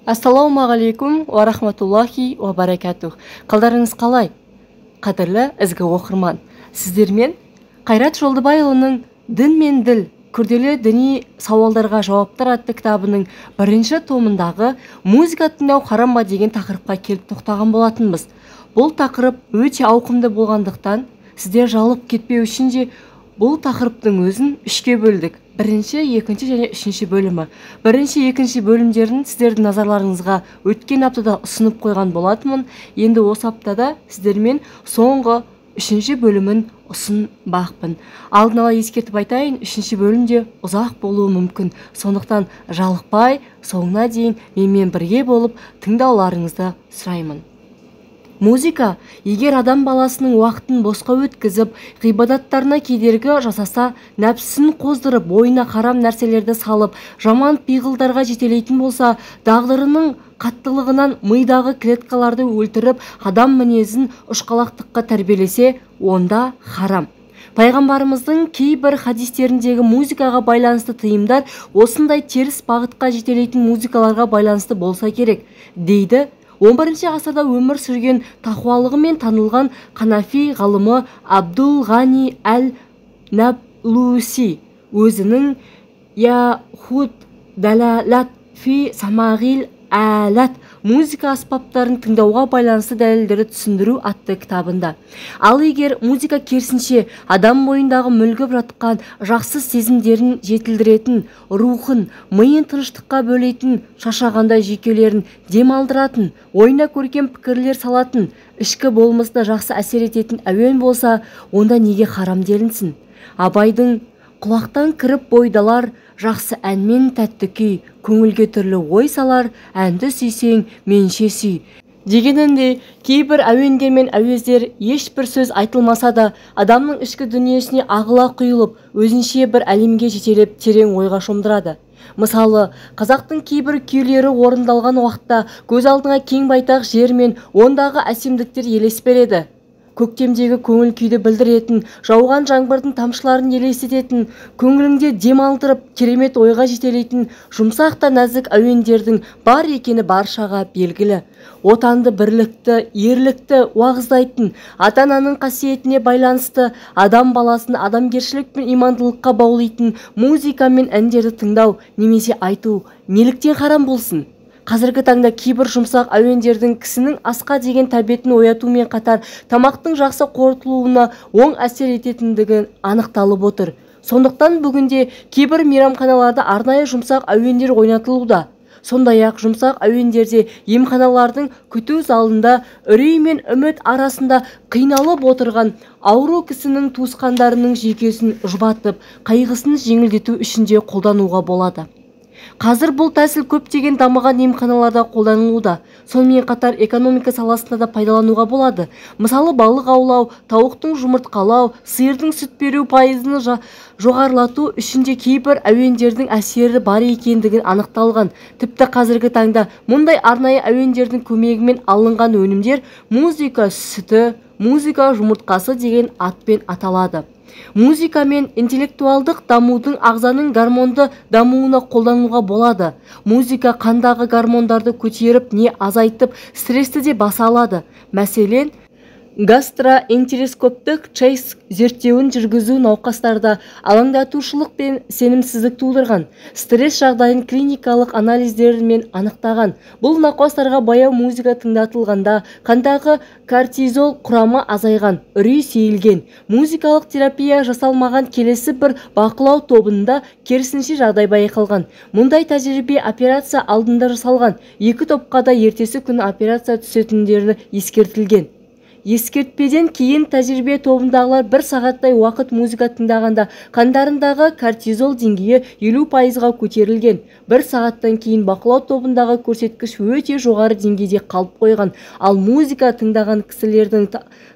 Ассалаумағалейкум ва рахматуллахи ва баракатух. Қалдарыңыз қалай? Қадірлі ізгі оқырман. Сіздермен Қайрат Жолдыбайұлының «Дін мен діл. Күрделі діни сауалдарға жауаптар» атты кітабының бірінші томындағы «Музыка тыңдау харам ба» деген тақырыпқа келіп тоқтаған болатынбыз. Бұл тақырып өте ауқымды болғандықтан, сіздер жалып кетпеу үшін де бұл тақырыптың өзін үшке бөлдік. Бірінші, екінші және үшінші бөлімі. Бірінші, екінші бөлімдерін сіздердің назарларыңызға өткен аптада ұсынып қойған болатынмын. Енді осы аптада сіздермен соңғы үшінші бөлімін ұсынбақпын. Алдын ала ескертіп айтайын, үшінші бөлімде ұзақ болуы мүмкін. Сондықтан жалықпай, соңына дейін менімен бірге болып тыңдауларыңызды сұраймын. Музыка, егер адам баласының уақытын босқа өткізіп, ғибадаттарына кедергі жасаса, нәпсісін қоздырып, бойына харам нәрселерді салып, жаман пиғылдарға жетелейтін болса, дағдырының қаттылығынан мидағы клеткаларды өлтіріп, адам мінезін ұшқалақтыққа тәрбиелесе, онда харам. Пайғамбарымыздың кейбір хадистеріндегі музыкаға байланысты тыйымдар осындай теріс бағытқа жетелейтін музыкаларға байланысты болса керек, дейді 11-ші ғасырда өмір сүрген тақуалығымен танылған Қанафи ғалымы Абдул Ғани әл-Наблуси өзінің «Яхуд дәләләт фи самағил әләт» музыка аспаптарын тыңдауға байланысты дәлелдерді түсіндіру атты кітабында. Ал егер музыка керісінше адам бойындағы мүлгіп жатқан жақсы сезімдерін жетілдіретін, рухын, миын тыныштыққа бөлейтін, шаршағанда жүйкелерін демалдыратын, ойына көркем пікірлер салатын, ішкі болмысына жақсы әсер ететін әуен болса, онда неге харам делінсін? Абайдың «Құлақтан кіріп бойдалар, жақсы әнмен тәтті күй, көңілге түрлі ой салар, әнді сүйсең, менше сүй» дегенінде кейбір әуендер мен әуездер ешбір сөз айтылмаса да, адамның ішкі дүниесіне ағыла құйылып, өзінше бір әлемге жетелеп терең ойға шомдырады. Мысалы, қазақтың кейбір күйлері орындалған уақытта көз алдыңа кең байтақ жер мен ондағы әсемдіктер елес береді. Көктемдегі көңіл күйді білдіретін, жауған жаңбырдың тамшыларын елестететін, көңіліңде демалдырып, керемет ойға жетелейтін, жұмсақ та нәзік әуендердің бар екені баршаға белгілі. Отанды бірлікті, ерлікті уағыздайтын, ата-ананың қасиетіне байланысты, адам баласын адамгершілік пен имандылыққа баулайтын музыка мен әндерді тыңдау немесе айту неліктен харам болсын? Қазіргі таңда кейбір жұмсақ әуендердің кісінің асқа деген тәбетін оятумен қатар тамақтың жақсы қорытылуына оң әсер ететіндігі анықталып отыр. Сондықтан бүгінде кейбір мейрамханаларда арнайы жұмсақ әуендер ойнатылуда. Сондай-ақ жұмсақ әуендерде емханалардың күту залында үрей мен үміт арасында қиналып отырған ауру кісінің туысқандарының жүйкесін жұбатып, қайғысын жеңілдету үшін де қолдануға болады. Қазір бұл тәсіл көптеген дамыған емханаларда қолданылуда. Сонымен қатар экономика саласында да пайдалануға болады. Мысалы, балық аулау, тауықтың жұмыртқалау, сиырдың сүт беру пайызын жоғарылату үшін де кейбір әуендердің әсері бар екендігін анықталған. Тіпті қазіргі таңда мұндай арнайы әуендердің көмегімен алынған өнімдер музыка сүті, музыка жұмыртқасы деген атпен аталады. Музыка мен интеллектуалдық дамудың ағзаның гормонды дамуына қолдануға болады. Музыка қандағы гормондарды көтеріп не азайтып, стрессті де баса алады. Мәселен, гастроэнтероскоптық чейз зерттеуін жүргізу науқастарда алаңдатушылық пен сенімсіздік тудырған, стресс жағдайын клиникалық анализдермен анықтаған. Бұл науқастарға баяу музыка тыңдатылғанда қандағы кортизол құрамы азайған, үрей сейілген. Музыкалық терапия жасалмаған келесі бір бақылау тобында керісінше жағдай байқалған. Мұндай тәжірибе операция алдында жасалған. Екі топқа да ертесі күні операция түсетіндері ескертілген. Ескертпеден кейін тәжірибе тобындағылар 1 сағаттай уақыт музыка тыңдағанда қандарындағы кортизол деңгейі 50%-ға көтерілген. 1 сағаттан кейін бақылау тобындағы көрсеткіш өте жоғары деңгейде қалып қойған. Ал музыка тыңдаған кісілердің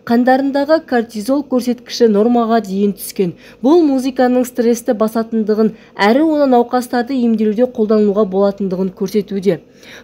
қандарындағы кортизол көрсеткіші нормаға дейін түскен. Бұл музыканың стрессті басатындығын, әрі оны науқастарды емделуде қолдануға болатындығын көрсетуде.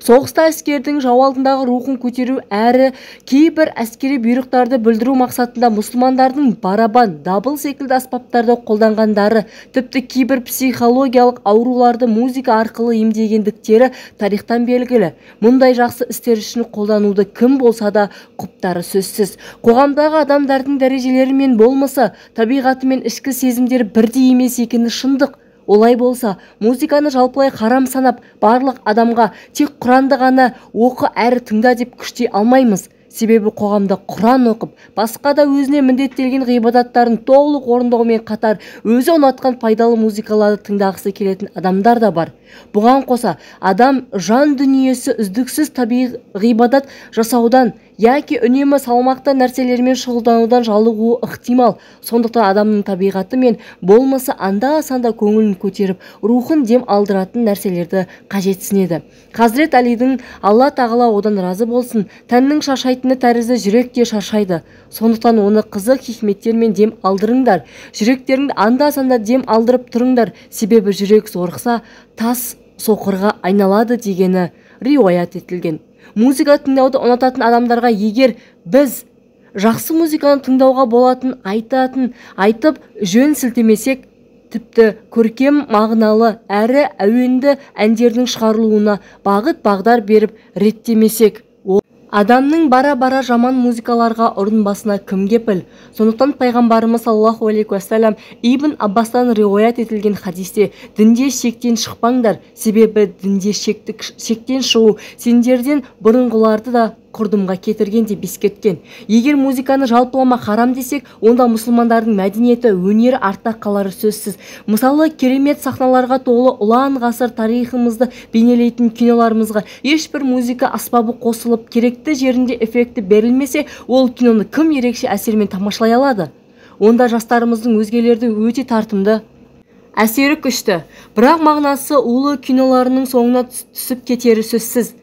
Соғыста әскердің жау алдындағы рухын көтеру әрі кейбір әскери бұйрықтарды білдіру мақсатында мұсылмандардың барабан, дабыл секілді аспаптарды қолданғандары, тіпті кейбір психологиялық ауруларды музыка арқылы емдегендіктері тарихтан белгілі. Мұндай жақсы істер үшін қолдануды кім болса да құптары сөзсіз. Қоғамдағы адамдардың дәрежелері мен болмысы, табиғаты мен ішкі сезімдері бірдей емес екені шындық. Олай болса, музыканы жалпылай харам санап, барлық адамға тек Құранды ғана оқы әрі тыңда деп күштей алмаймыз. Себебі қоғамда Құран оқып, басқа да өзіне міндеттелген ғибадаттарын толық орындаумен қатар, өзі ұнатқан пайдалы музыкаларды тыңдағысы келетін адамдар да бар. Бұған қоса, адам жан дүниесі үздіксіз табиғи ғибадат жасаудан яки үнемі салмақты нәрселермен шұғылданудан жалығуы ықтимал. Сондықтан адамның табиғаты мен болмысы анда-санда көңілін көтеріп, рухын дем алдыратын нәрселерді қажетсінеді. Хазірет Алидің Алла тағала одан разы болсын, тәннің шаршайтыны тәрізді жүрек те шаршайды. Сондықтан оны қызық хикметтермен дем алдырыңдар. Жүректеріңді анда-санда дем алдырып тұрыңдар. Себебі жүрек зорықса, тас соқырға айналады дегені риуаят етілген. Музыка тыңдауды ұнататын адамдарға егер біз жақсы музыканы тыңдауға болатын айтып жөн сілтемесек, тіпті көркем мағыналы әрі әуенді әндердің шығарылуына бағыт-бағдар беріп реттемесек, адамның бара-бара жаман музыкаларға ұрынбасына кім кепіл? Сондықтан пайғамбарымыз саллаллаху алейхи уассалам Ибн Аббастан риуаят етілген хадисте дінде шектен шықпаңдар, себебі дінде шектен шығу сендерден бұрынғыларды да құрдымға кетірген деп ескерткен. Егер музыканы жалпылама харам десек, онда мұсылмандардың мәдениеті, өнері артта қалары сөзсіз. Мысалы, керемет сахналарға толы ұлан ғасыр тарихымызды бейнелейтін киноларымызға ешбір музыка аспабы қосылып, керекті жерінде эффекті берілмесе, ол киноны кім ерекше әсермен тамашалай алады? Онда жастарымыздың өзгелерді өте тартымды, әсері күшті, бірақ мағынасы улы киноларының соңына түсіп кетері сөзсіз.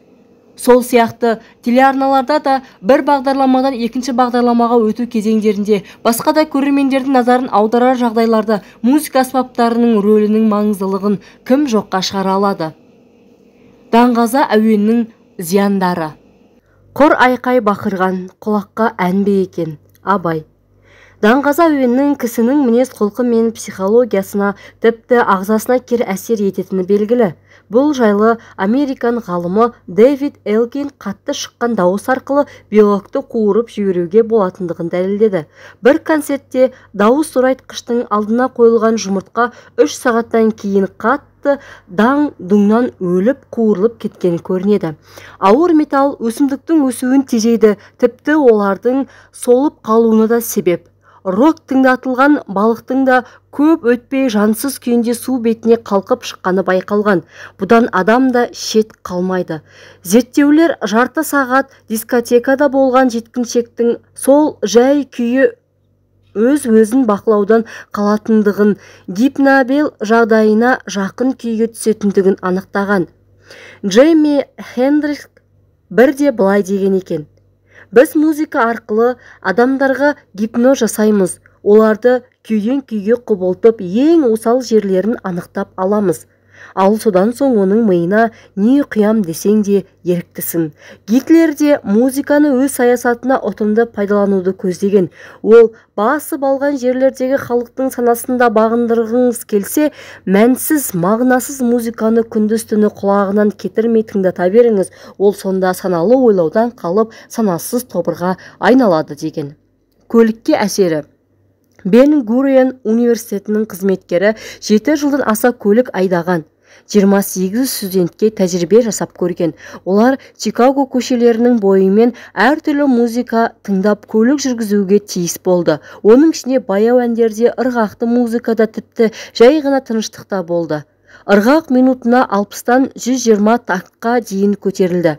Сол сияқты телеарналарда да бір бағдарламадан екінші бағдарламаға өту кезеңдерінде басқа да көрермендердің назарын аударар жағдайларда музыка аспаптарының рөлінің маңыздылығын кім жоққа шығара алады? Даңғаза әуеннің зияндары. Құр айқай бақырған құлаққа ән бе екен? Абай. Даңғаза әуеннің кісінің мінез құлқы мен психологиясына, тіпті ағзасына кері әсер ететіні белгілі. Бұл жайлы Американ ғалымы Дэвид Элкин қатты шыққан дауыс арқылы биологты қуырып жіберуге болатындығын дәлелдеді. Бір концертте дауыс сорайтқыштың алдына қойылған жұмыртқа 3 сағаттан кейін қатты даң-дүңнан өліп қуырылып кеткен көрінеді. Ауыр металл өсімдіктің өсуін тежейді, тіпті олардың солып қалуына да себеп. Рок тыңдатылған балықтың да көп өтпей жансыз күйінде су бетіне қалқып шыққаны байқалған. Бұдан адам да шет қалмайды. Зерттеулер жарты сағат дискотекада болған жеткіншектің сол жай күйі өз-өзін бақылаудан қалатындығын, гипнобел жағдайына жақын күйге түсетіндігін анықтаған. Джейми Хендрикс бірде былай деген екен: біз музыка арқылы адамдарға гипноз жасаймыз, оларды күйден күйге құбылтып, ең осал жерлерін анықтап аламыз. Ал содан соң оның миына не құям десең де еріктісің. Гитлер де музыканы өз саясатына ұтымды пайдалануды көздеген. Ол басып алған жерлердегі халықтың санасында бағындырғыңыз келсе, мәнсіз, мағынасыз музыканы күндіз-түні құлағынан кетірмей тыңдата беріңіз. Ол сонда саналы ойлаудан қалып, санасыз тобырға айналады деген. Көлікке әсері. Бен Гурион университетінің қызметкері 7 жылдан аса көлік айдаған. 28 студентке тәжірибе жасап көрген. Олар Чикаго көшелерінің бойымен әртүрлі музыка тыңдап көлік жүргізуге тиіс болды. Оның ішіне баяу әндерде, ырғақты музыкада, тіпті жай ғана тыныштықта болды. Ырғақ минутына 60-тан 120 тактқа дейін көтерілді.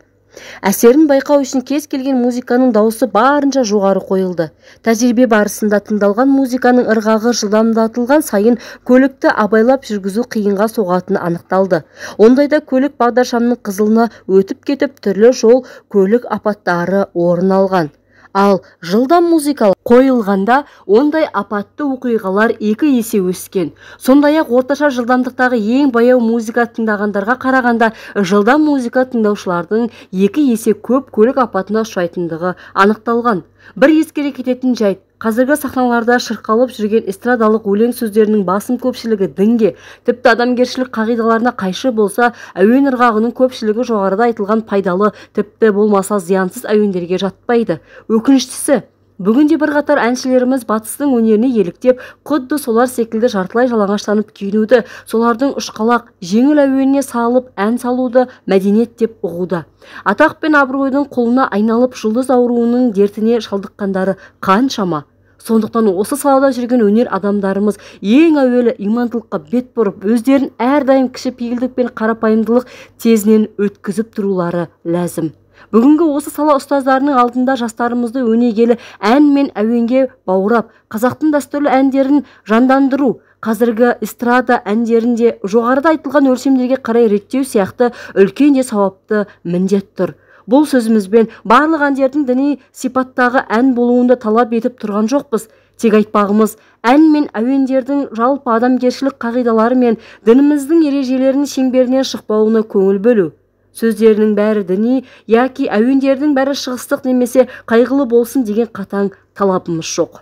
Әсерін байқау үшін кез келген музыканың дауысы барынша жоғары қойылды. Тәжірибе барысында тыңдалған музыканың ырғағы жылдамдатылған сайын көлікті абайлап жүргізу қиынға соғатыны анықталды. Ондайда көлік бағдаршамның қызылына өтіп кетіп, түрлі жол көлік апаттары орын алған. Ал жылдам музыкалық қойылғанда ондай апатты оқиғалар 2 есе өскен. Сондай-ақ орташа жылдамдықтағы ең баяу музыка тыңдағандарға қарағанда жылдам музыка тыңдаушылардың 2 есе көп көлік апатына ұшырайтындығы анықталған. Бір ескере кететін жайт, қазіргі сахналарда шырқалып жүрген эстрадалық өлең сөздерінің басым көпшілігі дінге, тіпті адамгершілік қағидаларына қайшы болса, әуен ырғағының көпшілігі жоғарыда айтылған пайдалы, тіпті болмаса зиянсыз әуендерге жатпайды. Өкініштісі, бүгінде бірқатар әншілеріміз батыстың өнеріне еліктеп, құдды солар секілді жартылай жалаңаштанып киінуді, солардың ұшқалақ, жеңіл әуеніне салып ән салуды мәдениет деп ұғуда. Атақ пен абыройдың құлына айналып жұлдыз ауруының дертіне шалдыққандары қаншама. Сондықтан осы салада жүрген өнер адамдарымыз ең әуелі имандылыққа бет бұрып, өздерін әрдайым кішіпейілдік пен қарапайымдылық тезінен өткізіп тұрулары ләзім. Бүгінгі осы сала ұстаздарының алдында жастарымызды өнегелі ән мен әуенге баурап, қазақтың дәстүрлі әндерін жандандыру, қазіргі эстрада әндерінде жоғарыда айтылған өлшемдерге қарай реттеу сияқты үлкен де сауапты міндет тұр. Бұл сөзімізбен барлық әндердің діни сипаттағы ән болуында талап етіп тұрған жоқпыз. Тек айтпағымыз, ән мен әуендердің жалпы адамгершілік қағидалары мен дініміздің ережелерінің шеңберінен шықпауына көңіл бөлу. Сөздерінің бәрі діни, яки әуендердің бәрі шығыстық немесе қайғылы болсын деген қатаң талабымыз жоқ.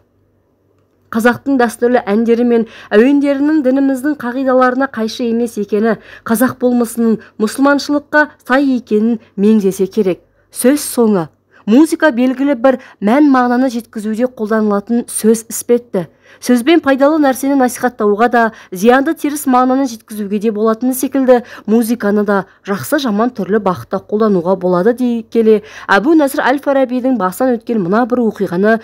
Қазақтың дәстүрлі әндері мен әуендерінің дініміздің қағидаларына қайшы емес екені, қазақ болмысының мұсылманшылыққа сай екенін меңзесе керек. Сөз соңы. Музыка белгілі бір мән мағынаны жеткізуде қолданылатын сөз іспетті. Сөзбен пайдалы нәрсені насихаттауға да, зиянды теріс мағынаны жеткізуге де болатыны секілді, музыканы да жақсы жаман түрлі бағытта қолдануға болады дей келе, Әбу Насыр әл-Фарабидің басынан өткен мына бір оқиғаны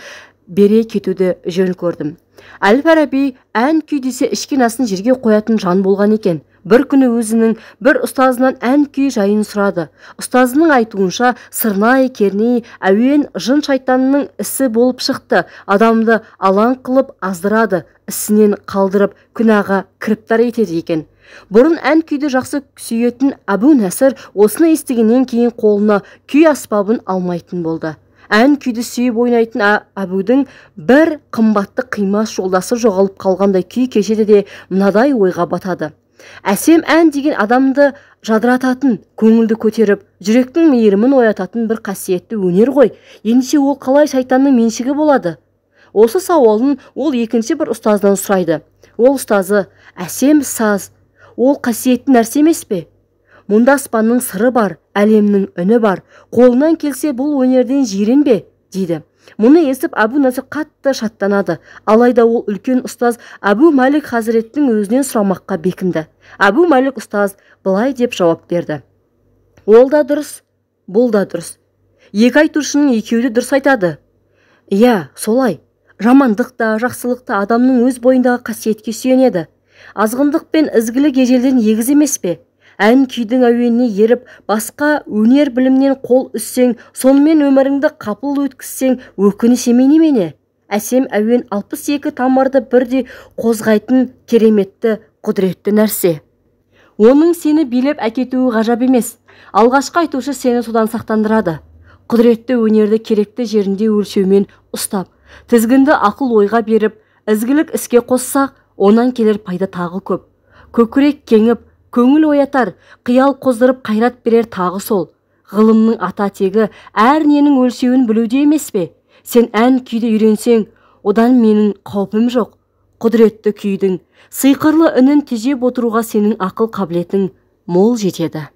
бере кетуді жөн көрдім. Әл-Фараби ән күй десе ішкен асын жерге қоятын жан болған екен. Бір күні өзінің бір ұстазынан ән күй жайын сұрады. Ұстазының айтуынша сырнай, керней, әуен жын шайтанның ісі болып шықты. Адамды алаң қылып аздырады, ісінен қалдырып күнәға кіріптар етеді екен. Бұрын ән күйді жақсы сүйетін Әбу Насыр осыны естігеннен кейін қолына күй аспабын алмайтын болды. Ән күйді сүйіп ойнайтын Әбудің бір қымбатты қимас жолдасы жоғалып қалғандай күй кешеді де мынадай ойға батады. Әсем ән деген адамды жадырататын, көңілді көтеріп, жүректің мейірімін оятатын бір қасиетті өнер ғой. Ендеше ол қалай шайтанның меншігі болады? Осы сауалын ол екінші бір ұстаздан сұрайды. Ол ұстазы, әсем саз, ол қасиетті нәрсе емес пе? Мұнда аспанның сыры бар, әлемнің үні бар. Қолынан келсе бұл өнерден жиренбе, дейді. Мұны естіп Әбу Насыр қатты шаттанады. Алайда ол үлкен ұстаз Әбу Мәлік Хазіреттің өзінен сұрамаққа бекінді. Әбу Мәлік ұстаз былай деп жауап берді. Ол да дұрыс, бұл да дұрыс. Екі айтушының екеуі де дұрыс айтады. Иә, солай. Жамандық та, жақсылық та адамның өз бойындағы қасиетке сүйенеді. Азғындық пен ізгілік ежелден егіз емес пе? Ән күйдің әуеніне еріп, басқа өнер білімнен қол үссең, сонымен өміріңді қапыл өткізсең, өкініш емей немене? Әсем әуен 62 тамырды бірде қозғайтын кереметті, құдіретті нәрсе. Оның сені билеп әкетуі ғажап емес. Алғашқы айтушы сені содан сақтандырады. Құдіретті өнерді керекті жерінде өлшеумен ұстап, тізгінді ақыл ойға беріп, ізгілік іске қоссақ, онан келер пайда тағы көп. Көкірек кеңіп, көңіл оятар, қиял қоздырып қайрат берер тағы сол. Ғылымның ата тегі әр ненің өлшеуін білуде емес пе? Сен ән күйді үйренсең, одан менің қаупім жоқ. Құдіретті күйдің, сыйқырлы үнін тежеп отыруға сенің ақыл қабілетің мол жетеді.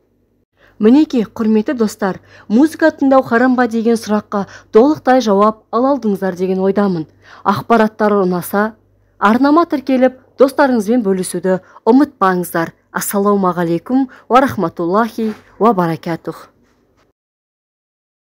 Мінеки, құрметті достар, музыка тыңдау харам ба деген сұраққа толықтай жауап ала алдыңыздар деген ойдамын. Ақпараттары ұнаса, арнама тіркеліп, достарыңызбен бөлісуді ұмытпаңыздар. Ассаламу алейкум ва рахматуллахи ва баракатух.